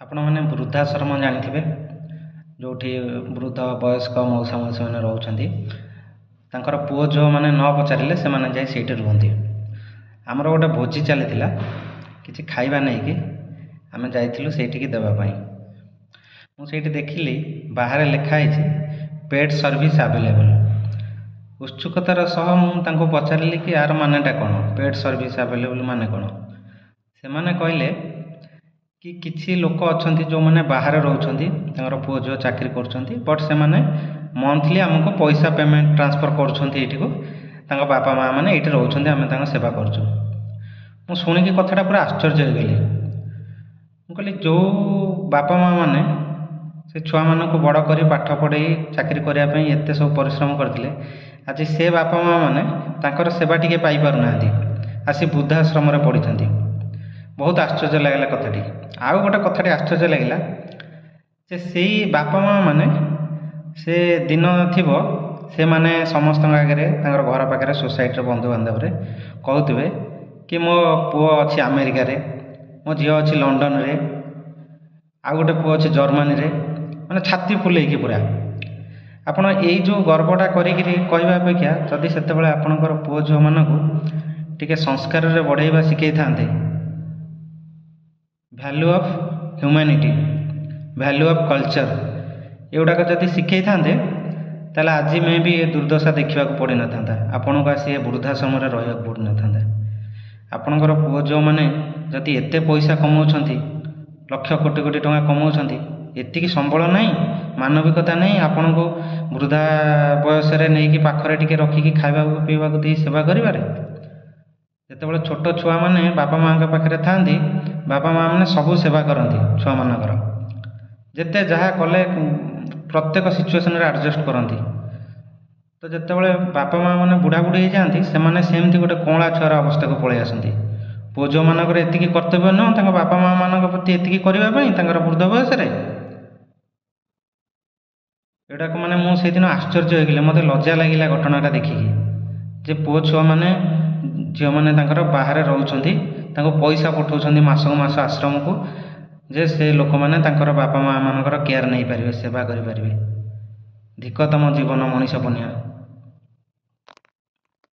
ଆପଣମାନେ ବୃଦ୍ଧାଶ୍ରମ ଜାଣିଥିବେ, ଯେଉଁଠି ବୃଦ୍ଧ ବୟସ୍କ ମଉସା ମାଉସୀମାନେ ରହୁଛନ୍ତି। ତାଙ୍କର ପୁଅ ଝିଅମାନେ ନ ପଚାରିଲେ ସେମାନେ ଯାଇ ସେଇଠି ରୁହନ୍ତି। ଆମର ଗୋଟେ ଭୋଜି ଚାଲିଥିଲା, କିଛି ଖାଇବା ନେଇକି ଆମେ ଯାଇଥିଲୁ ସେଇଠିକି ଦେବା ପାଇଁ। ମୁଁ ସେଇଠି ଦେଖିଲି ବାହାରେ ଲେଖା ହେଇଛି ପେଡ୍ ସର୍ଭିସ୍ ଆଭେଲେବଲ୍। ଉତ୍ସୁକତାର ସହ ମୁଁ ତାଙ୍କୁ ପଚାରିଲି କି ଆର ମାନେଟା କ'ଣ, ପେଡ୍ ସର୍ଭିସ୍ ଆଭେଲେବଲ୍ ମାନେ କ'ଣ। ସେମାନେ କହିଲେ କି କିଛି ଲୋକ ଅଛନ୍ତି ଯେଉଁମାନେ ବାହାରେ ରହୁଛନ୍ତି, ତାଙ୍କର ପୁଅ ଝିଅ ଚାକିରି କରୁଛନ୍ତି, ବଟ୍ ସେମାନେ ମନ୍ଥଲି ଆମକୁ ପଇସା ପେମେଣ୍ଟ ଟ୍ରାନ୍ସଫର୍ କରୁଛନ୍ତି ଏଇଠିକୁ। ତାଙ୍କ ବାପା ମାଆ ମାନେ ଏଇଠି ରହୁଛନ୍ତି, ଆମେ ତାଙ୍କ ସେବା କରୁଛୁ। ମୁଁ ଶୁଣିକି କଥାଟା ପୁରା ଆଶ୍ଚର୍ଯ୍ୟ ହେଇଗଲି। ମୁଁ କହିଲି ଯେଉଁ ବାପା ମାଆ ମାନେ ସେ ଛୁଆମାନଙ୍କୁ ବଡ଼ କରି ପାଠ ପଢ଼େଇ ଚାକିରି କରିବା ପାଇଁ ଏତେ ସବୁ ପରିଶ୍ରମ କରିଥିଲେ, ଆଜି ସେ ବାପା ମାଆ ମାନେ ତାଙ୍କର ସେବା ଟିକେ ପାଇପାରୁନାହାନ୍ତି, ଆସି ବୃଦ୍ଧାଶ୍ରମରେ ପଡ଼ିଛନ୍ତି। ବହୁତ ଆଶ୍ଚର୍ଯ୍ୟ ଲାଗିଲା କଥାଟି। ଆଉ ଗୋଟେ କଥାଟି ଆଶ୍ଚର୍ଯ୍ୟ ଲାଗିଲା ଯେ ସେଇ ବାପା ମାଆ ମାନେ ସେ ଦିନ ଥିବ ସେମାନେ ସମସ୍ତଙ୍କ ଆଗରେ ତାଙ୍କର ଘର ପାଖରେ ସୋସାଇଟିର ବନ୍ଧୁବାନ୍ଧବରେ କହୁଥିବେ କି ମୋ ପୁଅ ଅଛି ଆମେରିକାରେ, ମୋ ଝିଅ ଅଛି ଲଣ୍ଡନରେ, ଆଉ ଗୋଟେ ପୁଅ ଅଛି ଜର୍ମାନୀରେ, ମାନେ ଛାତି ଫୁଲେଇକି ପୁରା। ଆପଣ ଏଇ ଯେଉଁ ଗର୍ବଟା କରିକିରି କହିବା ଅପେକ୍ଷା ଯଦି ସେତେବେଳେ ଆପଣଙ୍କର ପୁଅ ଝିଅମାନଙ୍କୁ ଟିକେ ସଂସ୍କାରରେ ବଢ଼େଇବା ଶିଖେଇଥାନ୍ତେ, value of humanity, value of culture, ଏଗୁଡ଼ାକ ଯଦି ଶିଖେଇଥାନ୍ତେ ତାହେଲେ ଆଜି ମେ ବି ଏ ଦୁର୍ଦ୍ଦଶା ଦେଖିବାକୁ ପଡ଼ିନଥାନ୍ତା, ଆପଣଙ୍କୁ ଆସି ଏ ବୃଦ୍ଧାଶ୍ରମରେ ରହିବାକୁ ପଡ଼ିନଥାନ୍ତା। ଆପଣଙ୍କର ପୁଅ ଝିଅମାନେ ଯଦି ଏତେ ପଇସା କମାଉଛନ୍ତି, ଲକ୍ଷ କୋଟି କୋଟି ଟଙ୍କା କମାଉଛନ୍ତି, ଏତିକି ସମ୍ବଳ ନାହିଁ, ମାନବିକତା ନାହିଁ ଆପଣଙ୍କୁ ବୃଦ୍ଧା ବୟସରେ ନେଇକି ପାଖରେ ଟିକେ ରଖିକି ଖାଇବାକୁ ପିଇବାକୁ ଦେଇ ସେବା କରିବାରେ। ଯେତେବେଳେ ଛୋଟ ଛୁଆମାନେ ବାପା ମାଆଙ୍କ ପାଖରେ ଥାଆନ୍ତି, ବାପା ମାଆ ମାନେ ସବୁ ସେବା କରନ୍ତି ଛୁଆମାନଙ୍କର, ଯେତେ ଯାହା କଲେ ପ୍ରତ୍ୟେକ ସିଚୁଏସନରେ ଆଡ଼ଜଷ୍ଟ କରନ୍ତି। ତ ଯେତେବେଳେ ବାପା ମାଆ ମାନେ ବୁଢ଼ାବୁଢ଼ୀ ହେଇଯାଆନ୍ତି, ସେମାନେ ସେମିତି ଗୋଟେ କଅଁଳା ଛୁଆର ଅବସ୍ଥାକୁ ପଳେଇ ଆସନ୍ତି। ପୁଅ ଝିଅମାନଙ୍କର ଏତିକି କର୍ତ୍ତବ୍ୟ ନୁହଁ ତାଙ୍କ ବାପା ମାଆ ମାନଙ୍କ ପ୍ରତି ଏତିକି କରିବା ପାଇଁ ତାଙ୍କର ବୃଦ୍ଧ ବୟସରେ। ଏଗୁଡ଼ାକ ମାନେ ମୁଁ ସେଇଦିନ ଆଶ୍ଚର୍ଯ୍ୟ ହେଇଗଲି, ମୋତେ ଲଜ୍ଜା ଲାଗିଲା ଘଟଣାଟା ଦେଖିକି ଯେ ପୁଅ ଛୁଆମାନେ ଝିଅମାନେ ତାଙ୍କର ବାହାରେ ରହୁଛନ୍ତି, ତାଙ୍କୁ ପଇସା ପଠାଉଛନ୍ତି ମାସକୁ ମାସ ଆଶ୍ରମକୁ, ଯେ ସେ ଲୋକମାନେ ତାଙ୍କର ବାପା ମାଆ ମାନଙ୍କର କେୟାର ନେଇପାରିବେ, ସେବା କରିପାରିବେ। ଧିକ ତମ ଜୀବନ ମଣିଷ ପନିଆ।